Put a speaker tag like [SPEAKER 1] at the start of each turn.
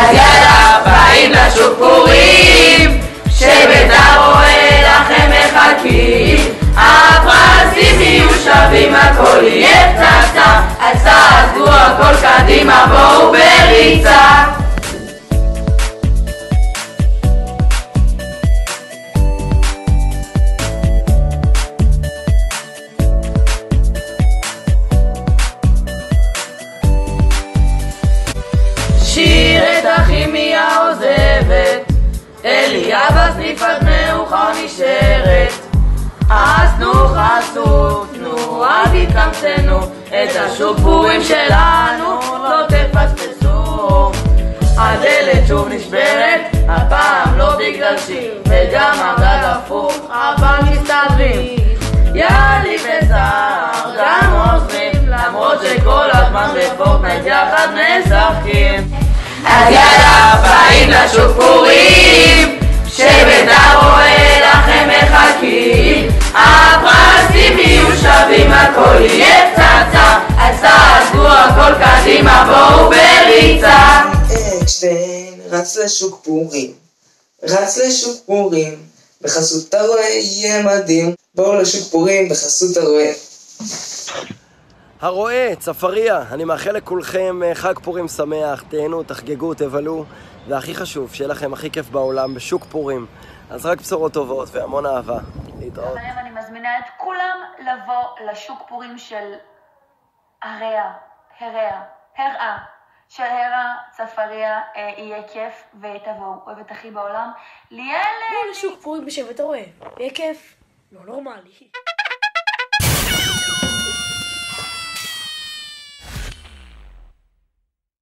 [SPEAKER 1] אז יאללה, באים לשוק פורים, שבט הרועה לכם מחכים, הפרסים יהיו שווים, הכל יהיה פצצה, אז תעזבו הכל קדימה, בואו בריצה. שיר את הכימיה עוזבת, אליאבא סניף עד מאוחר נשארת, אז תנו חסות, תנו אל תתקמצנו, את השוק פורים שלנו לא תפספסו. הדלת שוב נשברת, הפעם לא בגלל שיר, וגם המדד הפוך, אבל מסתדרים. יאללה בצער, גם עוזרים, למרות שכל הזמן בפורטנייט יחד משחקים. אז יאללה, באים לשוק פורים, שבט הרועה לכם מחכים, הפרסים יהיו שווים, הכל יהיה פצצה, אז תעזבו הכל קדימה, בואו בריצה.
[SPEAKER 2] אקשטיין רץ לשוק פורים, רץ לשוק פורים, בחסות הרועה יהיה מדהים, בואו לשוק פורים בחסות הרועה.
[SPEAKER 3] הרועה, צפריה, אני מאחל לכולכם חג פורים שמח, תהנו, תחגגו, תבלו, והכי חשוב, שיהיה לכם הכי כיף בעולם בשוק פורים. אז רק בשורות טובות והמון אהבה. להתראות.
[SPEAKER 4] חברים, אני מזמינה את כולם לבוא לשוק פורים של הרעה, של הרה, צפריה, יהיה כיף ותבואו, אוהבת הכי בעולם. ליאל!
[SPEAKER 5] בואו לשוק פורים בשבט הרועה, יהיה כיף, לא נורמלי.